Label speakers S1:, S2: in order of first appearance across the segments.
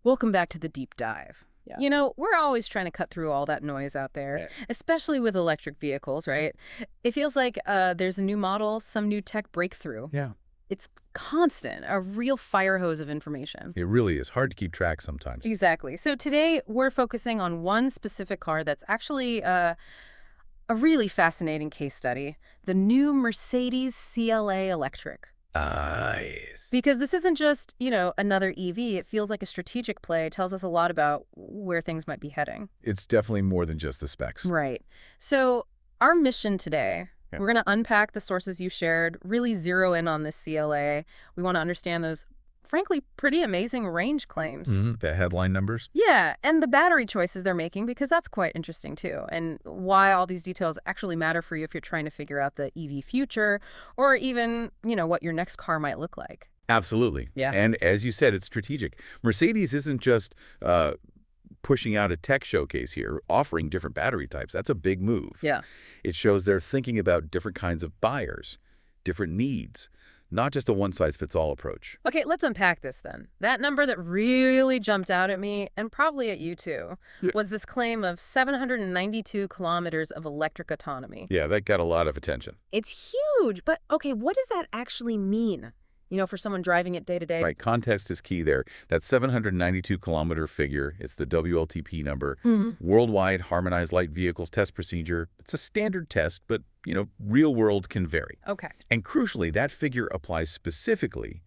S1: Welcome back to the deep dive.
S2: Yeah.
S1: You know, we're always trying to cut through all that noise out there,
S2: Right.
S1: especially with electric vehicles, right? It feels like there's a new model, some new tech breakthrough.
S2: Yeah.
S1: It's constant, a real fire hose of information.
S2: It really is hard to keep track sometimes.
S1: Exactly. So today we're focusing on one specific car that's actually a really fascinating case study, the new Mercedes CLA Electric.
S2: Yes.
S1: Because this isn't just, another EV. It feels like a strategic play. It tells us a lot about where things might be heading.
S2: It's definitely more than just the specs.
S1: Right. So our mission today,
S2: Yeah.
S1: we're going to unpack the sources you shared, really zero in on this CLA. We want to understand those, frankly, pretty amazing range claims.
S2: The headline numbers.
S1: Yeah, and the battery choices they're making, because that's quite interesting too, and why all these details actually matter for you if you're trying to figure out the EV future, or even, what your next car might look like.
S2: Absolutely.
S1: Yeah.
S2: And as you said, it's strategic. Mercedes isn't just pushing out a tech showcase here, offering different battery types. That's a big move.
S1: Yeah.
S2: It shows they're thinking about different kinds of buyers, different needs, not just a one-size-fits-all approach.
S1: Okay, let's unpack this then. That number that really jumped out at me, and probably at you too,
S2: Yeah.
S1: was this claim of 792 kilometers of electric autonomy.
S2: Yeah, that got a lot of attention.
S1: It's huge, but okay, what does that actually mean? For someone driving it day to day?
S2: Right, context is key there. That 792-kilometer figure, it's the WLTP number, Worldwide Harmonized Light Vehicles Test Procedure. It's a standard test, but, real world can vary.
S1: Okay.
S2: And crucially, that figure applies specifically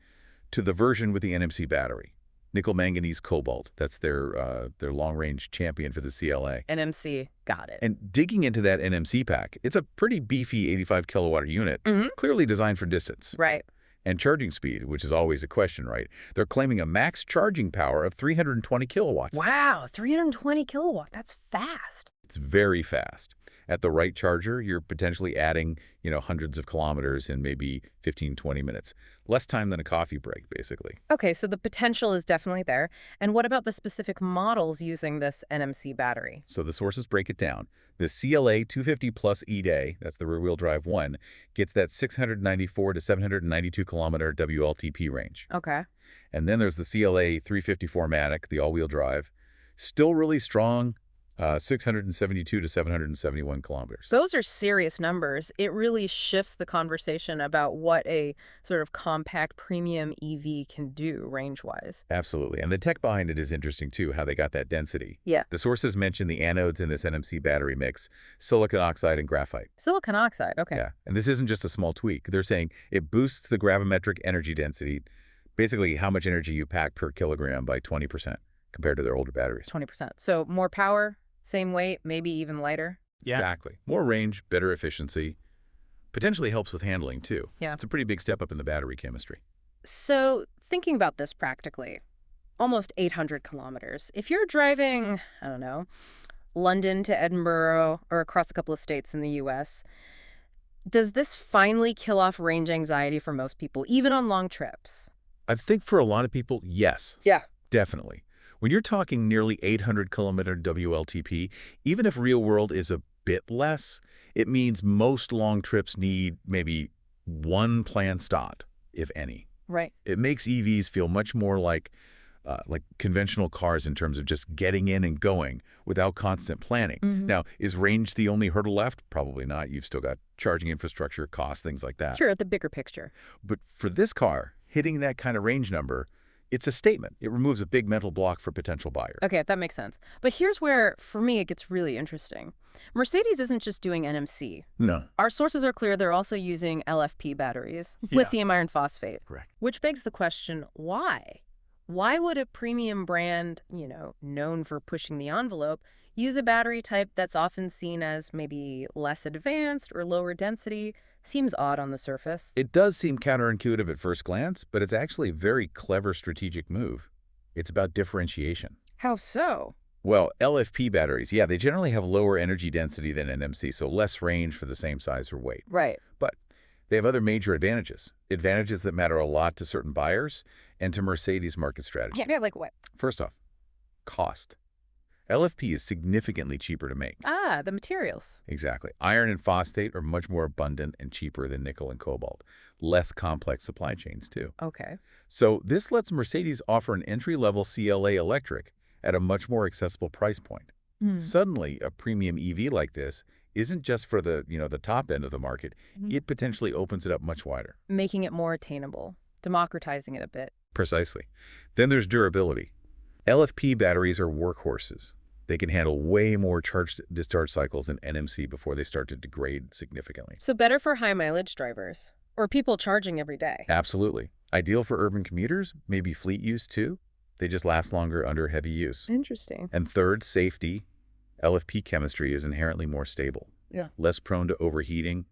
S2: to the version with the NMC battery. Nickel Manganese Cobalt, that's their long-range champion for the CLA.
S1: NMC, got it.
S2: And digging into that NMC pack, it's a pretty beefy 85-kilowatt unit, clearly designed for distance.
S1: Right.
S2: And charging speed, which is always a question, right? They're claiming a max charging power of 320 kilowatts.
S1: Wow, 320 kilowatt. That's fast.
S2: It's very fast. At the right charger, you're potentially adding, hundreds of kilometers in maybe 15, 20 minutes. Less time than a coffee break, basically.
S1: Okay, so the potential is definitely there. And what about the specific models using this NMC battery?
S2: So the sources break it down. The CLA 250 Plus E-Day, that's the rear-wheel drive one, gets that 694 to 792 kilometer WLTP range.
S1: Okay.
S2: And then there's the CLA 354 Matic, the all-wheel drive. Still really strong, 672 to 771 kilometers.
S1: Those are serious numbers. It really shifts the conversation about what a sort of compact premium EV can do range-wise.
S2: Absolutely. And the tech behind it is interesting, too, how they got that density.
S1: Yeah.
S2: The sources mention the anodes in this NMC battery mix, silicon oxide and graphite.
S1: Silicon oxide, okay.
S2: Yeah. And this isn't just a small tweak. They're saying it boosts the gravimetric energy density, basically how much energy you pack per kilogram by 20% compared to their older batteries.
S1: 20%. So more power, same weight, maybe even lighter?
S2: Yeah. Exactly. More range, better efficiency. Potentially helps with handling, too.
S1: Yeah.
S2: It's a pretty big step up in the battery chemistry.
S1: So thinking about this practically, almost 800 kilometers. If you're driving, I don't know, London to Edinburgh or across a couple of states in the U.S., does this finally kill off range anxiety for most people, even on long trips?
S2: I think for a lot of people, yes.
S1: Yeah.
S2: Definitely. When you're talking nearly 800-kilometer WLTP, even if real world is a bit less, it means most long trips need maybe one planned stop, if any.
S1: Right.
S2: It makes EVs feel much more like conventional cars in terms of just getting in and going without constant planning. Now, is range the only hurdle left? Probably not. You've still got charging infrastructure, costs, things like that.
S1: Sure, the bigger picture.
S2: But for this car, hitting that kind of range number, it's a statement. It removes a big mental block for potential buyers.
S1: Okay, that makes sense. But here's where, for me, it gets really interesting. Mercedes isn't just doing NMC.
S2: No.
S1: Our sources are clear they're also using LFP batteries, lithium iron phosphate.
S2: Correct.
S1: Which begs the question, why? Why would a premium brand, known for pushing the envelope, use a battery type that's often seen as maybe less advanced or lower density? Seems odd on the surface.
S2: It does seem counterintuitive at first glance, but it's actually a very clever strategic move. It's about differentiation.
S1: How so?
S2: Well, LFP batteries, yeah, they generally have lower energy density than NMC, so less range for the same size or weight.
S1: Right.
S2: But they have other major advantages, advantages that matter a lot to certain buyers and to Mercedes' market strategy.
S1: Yeah, like what?
S2: First off, cost. LFP is significantly cheaper to make.
S1: Ah, the materials.
S2: Exactly. Iron and phosphate are much more abundant and cheaper than nickel and cobalt. Less complex supply chains, too.
S1: Okay.
S2: So this lets Mercedes offer an entry-level CLA electric at a much more accessible price point.
S1: Hmm.
S2: Suddenly, a premium EV like this isn't just for the top end of the market. It potentially opens it up much wider.
S1: Making it more attainable, democratizing it a bit.
S2: Precisely. Then there's durability. LFP batteries are workhorses. They can handle way more charge-discharge cycles than NMC before they start to degrade significantly.
S1: So better for high-mileage drivers, or people charging every day.
S2: Absolutely. Ideal for urban commuters, maybe fleet use too. They just last longer under heavy use.
S1: Interesting.
S2: And third, safety. LFP chemistry is inherently more stable.
S1: Yeah.
S2: Less prone to overheating,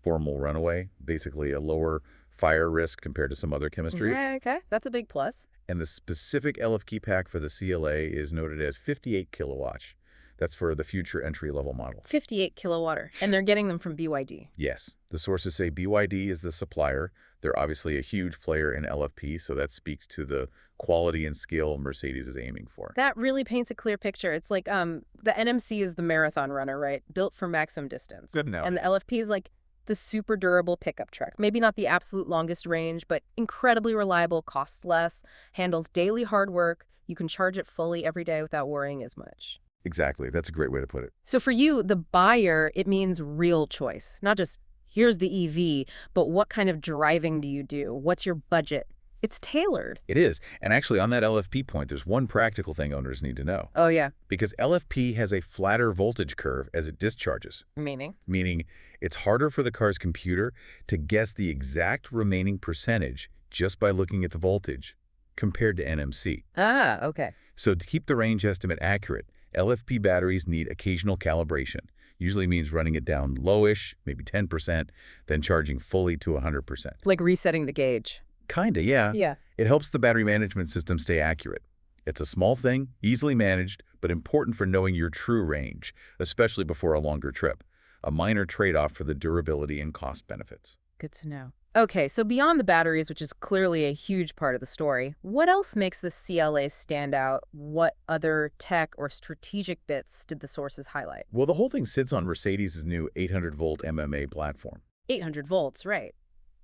S2: thermal runaway, basically a lower fire risk compared to some other chemistries.
S1: Yeah, okay. That's a big plus.
S2: And the specific LFP pack for the CLA is noted as 58 kilowatts. That's for the future entry-level model.
S1: 58 kilowatt. And they're getting them from BYD.
S2: Yes. The sources say BYD is the supplier. They're obviously a huge player in LFP, so that speaks to the quality and skill Mercedes is aiming for.
S1: That really paints a clear picture. It's like the NMC is the marathon runner, right? Built for maximum distance.
S2: Good now.
S1: And the LFP is like the super durable pickup truck. Maybe not the absolute longest range, but incredibly reliable, costs less, handles daily hard work. You can charge it fully every day without worrying as much.
S2: Exactly. That's a great way to put it.
S1: So for you, the buyer, it means real choice, not just here's the EV, but what kind of driving do you do? What's your budget? It's tailored.
S2: It is. And actually, on that LFP point, there's one practical thing owners need to know.
S1: Oh, yeah.
S2: Because LFP has a flatter voltage curve as it discharges.
S1: Meaning?
S2: Meaning it's harder for the car's computer to guess the exact remaining percentage just by looking at the voltage compared to NMC.
S1: Ah, okay.
S2: So to keep the range estimate accurate, LFP batteries need occasional calibration. Usually means running it down lowish, maybe 10%, then charging fully to 100%.
S1: Like resetting the gauge.
S2: Kinda, yeah.
S1: Yeah.
S2: It helps the battery management system stay accurate. It's a small thing, easily managed, but important for knowing your true range, especially before a longer trip. A minor trade-off for the durability and cost benefits.
S1: Good to know. Okay, so beyond the batteries, which is clearly a huge part of the story, what else makes the CLA stand out? What other tech or strategic bits did the sources highlight?
S2: Well, the whole thing sits on Mercedes' new 800-volt MMA platform.
S1: 800 volts, right.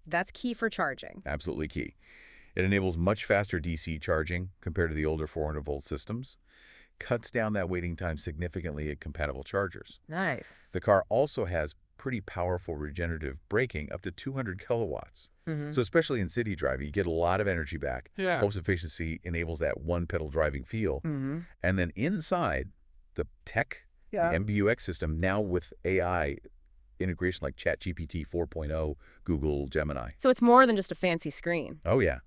S1: That's key for charging.
S2: Absolutely key. It enables much faster DC charging compared to the older 400-volt systems. Cuts down that waiting time significantly at compatible chargers.
S1: Nice.
S2: The car also has pretty powerful regenerative braking up to 200 kilowatts. So especially in city driving, you get a lot of energy back.
S1: Yeah.
S2: Helps efficiency, enables that one-pedal driving feel. And then inside, the tech, the MBUX system, now with AI integration like ChatGPT 4.0, Google Gemini.
S1: So it's more than just a fancy screen.
S2: Oh, yeah.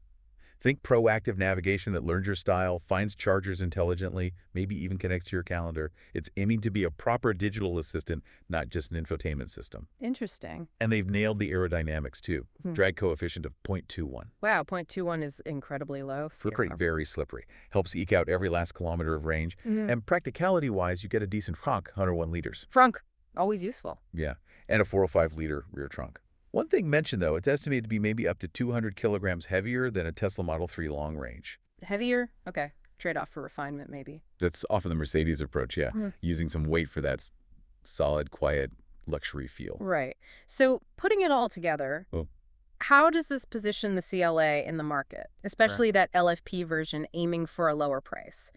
S2: Think proactive navigation that learns your style, finds chargers intelligently, maybe even connects to your calendar. It's aiming to be a proper digital assistant, not just an infotainment system.
S1: Interesting.
S2: And they've nailed the aerodynamics, too. Drag coefficient of 0.21.
S1: Wow, 0.21 is incredibly low.
S2: Slippery, very slippery. Helps eke out every last kilometer of range. And practicality-wise, you get a decent trunk, 101 liters.
S1: Frunk, always useful.
S2: Yeah, and a 405-liter rear trunk. One thing mentioned, though, it's estimated to be maybe up to 200 kilograms heavier than a Tesla Model 3 long range.
S1: Heavier? Okay. Trade-off for refinement, maybe.
S2: That's often the Mercedes approach, yeah. Using some weight for that solid, quiet luxury feel.
S1: Right. So putting it all together, how does this position the CLA in the market, especially that LFP version aiming for a lower price?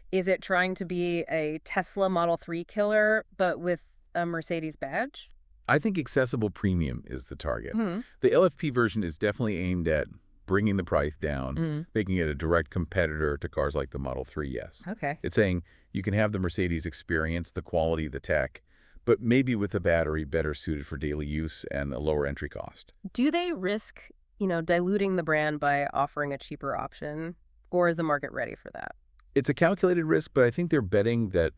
S1: Is it trying to be a Tesla Model 3 killer, but with a Mercedes badge?
S2: I think accessible premium is the target. The LFP version is definitely aimed at bringing the price down, making it a direct competitor to cars like the Model 3, yes.
S1: Okay.
S2: It's saying you can have the Mercedes experience, the quality, the tech, but maybe with a battery better suited for daily use and a lower entry cost.
S1: Do they risk, diluting the brand by offering a cheaper option, or is the market ready for that?
S2: It's a calculated risk, but I think they're betting that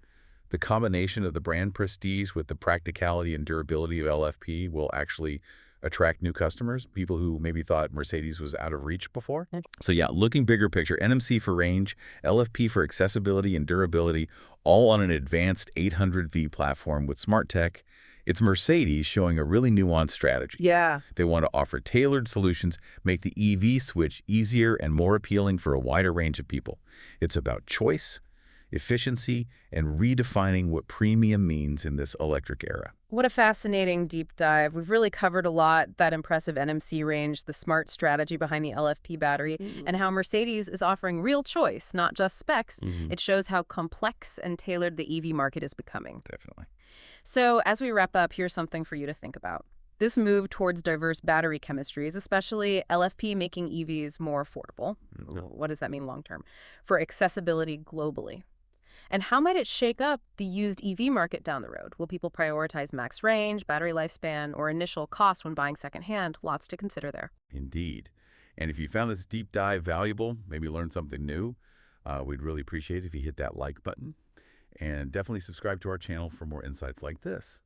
S2: the combination of the brand prestige with the practicality and durability of LFP will actually attract new customers, people who maybe thought Mercedes was out of reach before. So yeah, looking bigger picture, NMC for range, LFP for accessibility and durability, all on an advanced 800V platform with smart tech. It's Mercedes showing a really nuanced strategy.
S1: Yeah.
S2: They want to offer tailored solutions, make the EV switch easier and more appealing for a wider range of people. It's about choice. efficiency, and redefining what premium means in this electric era.
S1: What a fascinating deep dive. We've really covered a lot, that impressive NMC range, the smart strategy behind the LFP battery, and how Mercedes is offering real choice, not just specs. It shows how complex and tailored the EV market is becoming.
S2: Definitely.
S1: So as we wrap up, here's something for you to think about. This move towards diverse battery chemistries, especially LFP making EVs more affordable, what does that mean long term, for accessibility globally? And how might it shake up the used EV market down the road? Will people prioritize max range, battery lifespan, or initial cost when buying secondhand? Lots to consider there.
S2: Indeed. And if you found this deep dive valuable, maybe learned something new, we'd really appreciate it if you hit that like button. And definitely subscribe to our channel for more insights like this.